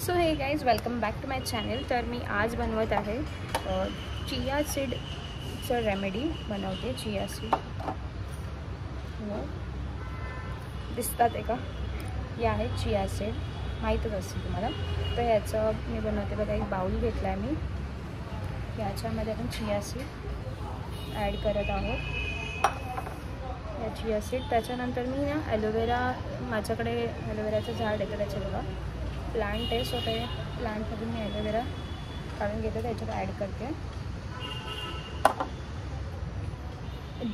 So hey guys welcome back to my channel. तर मी आज बनवत आहे चिया सीडचं रेमेडी बनवते. चिया सीड दिसतात आहे का? हे आहे चिया सीड, माहीतच असेल तुम्हाला. तर ह्याचं मी बनवते बघा. एक बाउल घेतला आहे मी. याच्यामध्ये आपण चिया सीड ॲड करत आहोत. या चिया सीड त्याच्यानंतर मी ना ॲलोवेरा, माझ्याकडे ॲलोवेराचं झाड आहे तर त्याचे बघा प्लांट आहे. सो ते प्लांटमधून मी ॲलोवेरा काढून घेते, त्याच्यात ॲड करते.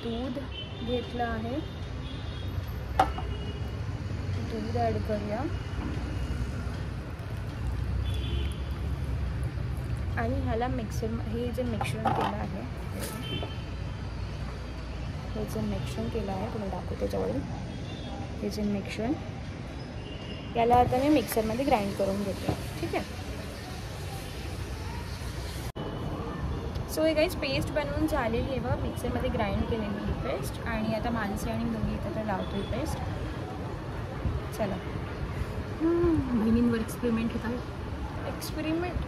दूध घेतलं आहे, दूध ॲड करूया. आणि ह्याला हे जे मिक्सर केलं आहे, हे जे मिक्सर केलं आहे तुम्ही दाखवते त्याच्यावरून. हे जे मिक्सर याला आता मी मिक्सरमध्ये ग्राइंड करून घेते. ठीक आहे. सो हे गाईज पेस्ट बनवून झालेली आहे बघा. मिक्सरमध्ये ग्राइंड केलेली ही पेस्ट. आणि आता माणसे आणि मुली एकत्र लावतो ही पेस्ट. चला, बहिणींवर एक्सपेरिमेंट होता. एक्सपेरिमेंट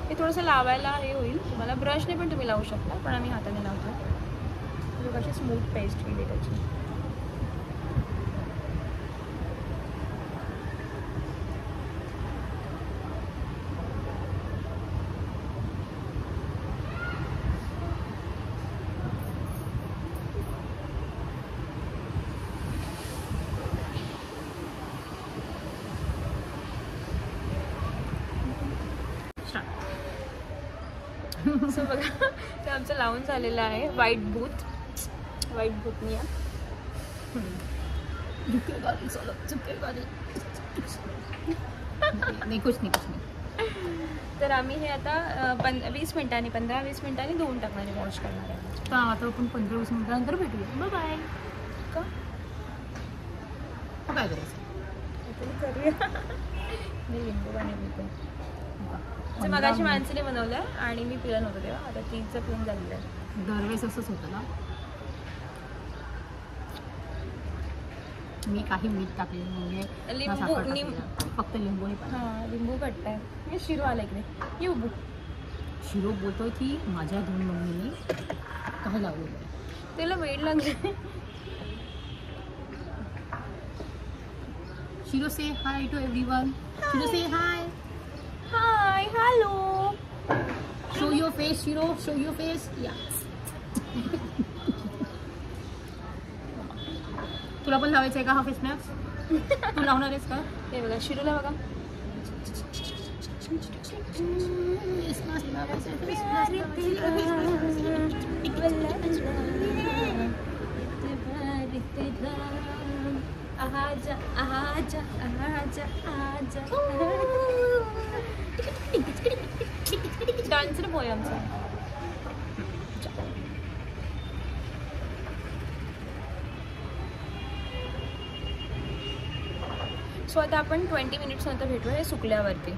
हे थोडंसं लावायला हे होईल. तुम्हाला ब्रशने पण तुम्ही लावू शकता, पण आम्ही हाताने लावतो. कशी स्मूथ पेस्ट केली त्याची. सो बघा ते आमचं लावून झालेलं आहे. व्हाईट भूतनी नाही कुछ नाही. तर आम्ही हे आता 15-20 मिनिटांनी धुवून टाकणार आहे, वॉश करणार आहे. तर आता आपण 15-20 मिनिटानंतर भेटूया. बाय. का काय करायचं करूया. मी लिंबू पाणी पितो. मगाशी माणसाने बनवलं आणि मी पिलं नव्हतं तेव्हा. आता तीचं पिऊन झालेलं आहे. दरवेळेस असंच होतं ना. मी काही मीठ टाकले म्हणजे लिंबू फक्त लिंबू नाही. हां, लिंबू कट्टाय. मी शिरो आला इकडे. येऊ बू शिरो बोलतोय की माझ्या दोन मम्मीने काय लावलेलं आहे. त्याला वेळ लागले. शिरो say high to everyone. Shiro say hi. Hi, hello. Show your face Shiro, show your face. या तुला पण लावायचं आहे का हा फेस मॅक्स? तू लावणार आहेस का? हे बघा शिरोला बघा. आजा आजा आजा आजा. डान्सर बॉय आमचा. सो आता आपण 20 मिनिट्स नंतर भेटूया हे सुकल्यावरती.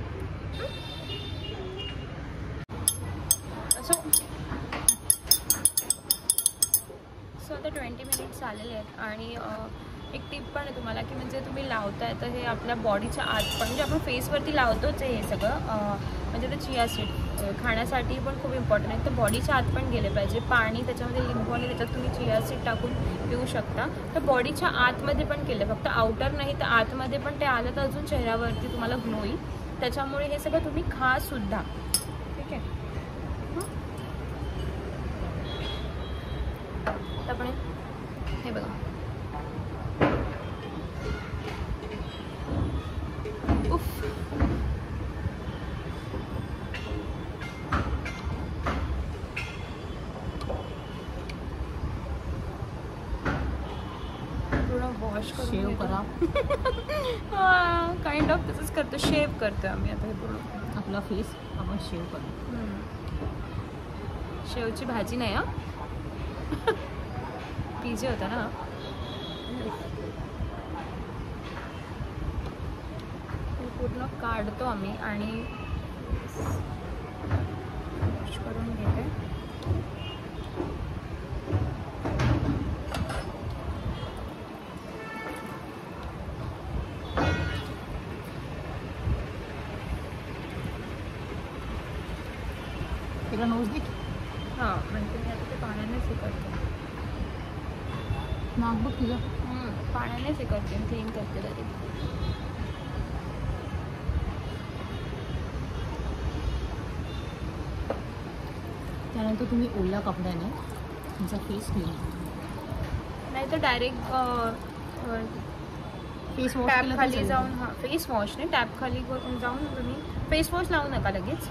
सो आता 20 मिनिट्स आलेले आहेत. आणि एक टिप पण आहे तुम्हाला की म्हणजे तुम्ही लावताय तर हे आपल्या बॉडीच्या आत पण, म्हणजे आपण फेसवरती लावतोच आहे हे सगळं. म्हणजे ते चिया सीड खाण्यासाठी पण खूप इम्पॉर्टंट आहे. तर बॉडीच्या आत पण गेले पाहिजे. पाणी त्याच्यामध्ये लिंबू आणि त्याच्यात तुम्ही चिया सीड टाकून पिऊ शकता. तर बॉडीच्या आतमध्ये पण केलं, फक्त आउटर नाही तर आतमध्ये पण ते आलं तर अजून चेहऱ्यावरती तुम्हाला ग्लो येईल. त्याच्यामुळे हे सगळं तुम्ही खा सुद्धा. ठीक आहे. आपण हे बघा. वॉश शेव करा. हां, काइंड ऑफ तसंच करतो. शेव करतो आम्ही आता हे पूर्ण आपला फेस आपण शेव करू. शेवची भाजी नाही. पिझ्झा होता ना. पूर्ण काढतो आम्ही आणि वॉश करून घेते. तिला नोज दे. हां म्हणजे मी आता ते पाण्यानेच हे करते. नाक बघ तिला. पाण्यानेच हे करते, क्लीन करते तरी. त्यानंतर तुम्ही ओल्या कपड्याने तुमचा फेस क्लीन नाही तर डायरेक्ट फेस वॉश टॅप खाली जाऊन, हां फेस वॉशने टॅप खाली जाऊन तुम्ही फेस वॉश लावू नका लगेच.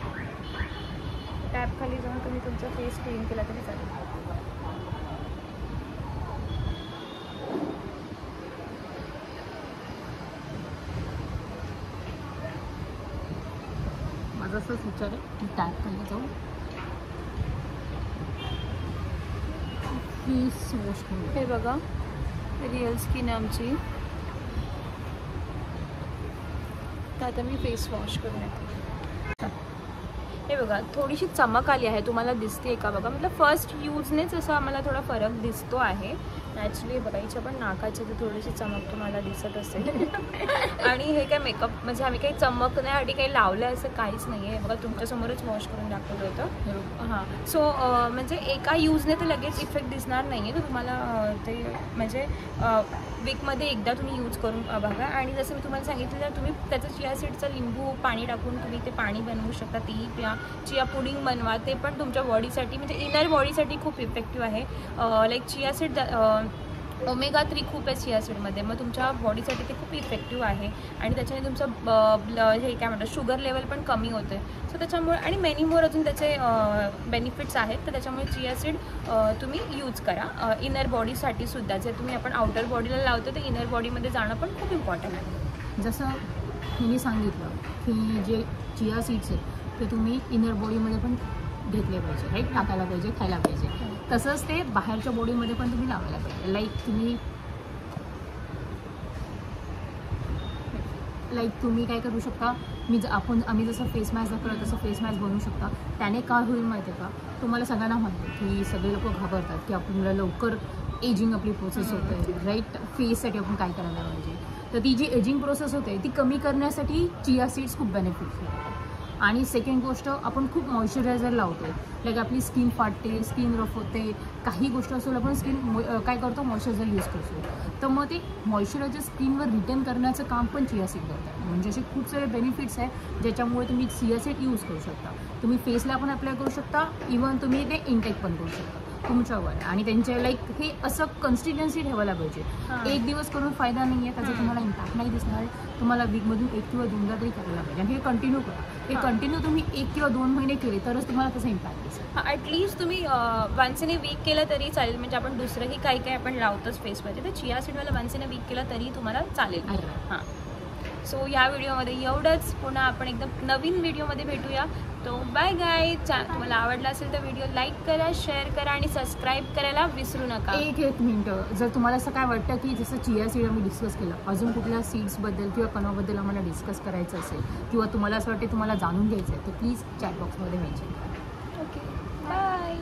टॅप खाली जाऊन तुम्ही तुमचा फेस क्लीन केला तरी चालेल. माझा असंच विचार आहे की टॅप खाली जाऊन फेस वॉश करू. हे बघा रिअल स्किन आमची. तर आता मी फेस वॉश करून येते. हे बघा थोडीशी चमक आली आहे, तुम्हाला दिसते का बघा. मतलब फर्स्ट यूजनेच असा आम्हाला थोडा फरक दिसतो आहे. ॲक्च्युली बघा हिच्या पण नाकाची तर थोडीशी चमक तुम्हाला दिसत असेल. आणि हे काय मेकअप म्हणजे आम्ही काही चमकण्यासाठी काही लावलं असं काहीच नाही आहे. बघा तुमच्यासमोरच वॉश करून दाखवलं होतं. हां सो म्हणजे एका यूजने तर लगेच इफेक्ट दिसणार नाही आहे. तर तुम्हाला ते म्हणजे वीकमध्ये एकदा तुम्ही यूज करून बघा. आणि जसं मी तुम्हाला सांगितलं तर तुम्ही त्याचं चिया सीडचं लिंबू पाणी टाकून तुम्ही ते पाणी बनवू शकता. तेही प्या. चिया पुडिंग बनवा, ते पण तुमच्या बॉडीसाठी म्हणजे इनर बॉडीसाठी खूप इफेक्टिव्ह आहे. लाईक चिया सीड ओमेगा 3 खूप आहे चिया सीडमध्ये, मग तुमच्या बॉडीसाठी ते खूप इफेक्टिव्ह आहे. आणि त्याच्याने तुमचं हे काय म्हणतात शुगर लेवल पण कमी होते. सो त्याच्यामुळे आणि मेनी मोर अजून त्याचे बेनिफिट्स आहेत. तर त्याच्यामुळे चिया सीड तुम्ही यूज करा इनर बॉडीसाठी सुद्धा. जे तुम्ही आपण आउटर बॉडीला लावतो ते इनर बॉडीमध्ये जाणं पण खूप इम्पॉर्टंट आहे. जसं मी सांगितलं की जे चिया सीड्स आहेत ते तुम्ही इनर बॉडीमध्ये पण घेतले पाहिजे, राईट, टाकायला पाहिजे, खायला पाहिजे. तसंच ते बाहेरच्या बॉडीमध्ये पण तुम्ही लावायला पाहिजे. लाईक तुम्ही काय करू शकता, आम्ही जसं फेस मॅस्क दाखवलं तसं फेस मॅस्क बनवू शकता. त्याने काय होईल माहिती आहे का, तुम्हाला सगळ्यांना माहिती आहे की सगळे लोक घाबरतात की आपल्याला लवकर एजिंग आपली प्रोसेस होते, राईट. फेससाठी आपण काय करायला पाहिजे, तर ती जी एजिंग प्रोसेस होते ती कमी करण्यासाठी चिया सीड्स खूप बेनिफिटफुल आहे. आणि सेकंड गोष्ट, आपण खूप मॉइश्चरायझर लावतो, लाईक आपली स्किन फाटते, स्किन रफ होते, काही गोष्ट असेल आपण स्किन काय करतो मॉइश्चरायझर यूज करतो. तर मग ते मॉइश्चरायझर स्किनवर रिटर्न करण्याचं काम पण चिया सीड करतात. म्हणजे असे खूप सारे बेनिफिट्स आहे ज्याच्यामुळे तुम्ही चिया सीड यूज करू शकता. तुम्ही फेसला पण अप्लाय करू शकता, इव्हन तुम्ही ते इंटेक पण करू शकता तुमच्यावर. आणि त्यांच्या लाईक हे असं कन्सिस्टन्सी ठेवायला पाहिजे. एक दिवस करून फायदा नाही आहे, त्याचा तुम्हाला इम्पॅक्ट नाही दिसणार. तुम्हाला वीकमधून 1 किंवा 2दा तरी करायला पाहिजे. आणि हे कंटिन्यू करा. हे कंटिन्यू तुम्ही 1 किंवा 2 महिने केले तरच तुम्हाला त्याचा इम्पॅक्ट दिसेल. ॲटलिस्ट तुम्ही वन्स इन अ वीक केलं तरी चालेल. म्हणजे आपण दुसरंही काही काही आपण लावतोच फेसमध्ये, तर चिया सीडवाला वन्स इन अ वीक केलं तरी तुम्हाला चालेल. हां सो ह्या व्हिडिओमध्ये एवढंच. पुन्हा आपण एकदम नवीन व्हिडिओमध्ये भेटूया. तो बाय गाईज. तुम्हाला आवडला असेल तर व्हिडिओ लाईक करा, शेअर करा आणि सबस्क्राईब करायला विसरू नका. एक मिनिट, जर तुम्हाला असं काय वाटतं की जसं चिया सीड आम्ही डिस्कस केलं, अजून कुठल्या सीड्सबद्दल किंवा कणाबद्दल आम्हाला डिस्कस करायचं असेल किंवा तुम्हाला असं वाटतं तुम्हाला जाणून घ्यायचं आहे, तर प्लीज चॅट बॉक्समध्ये मेन्शन करा. Okay bye.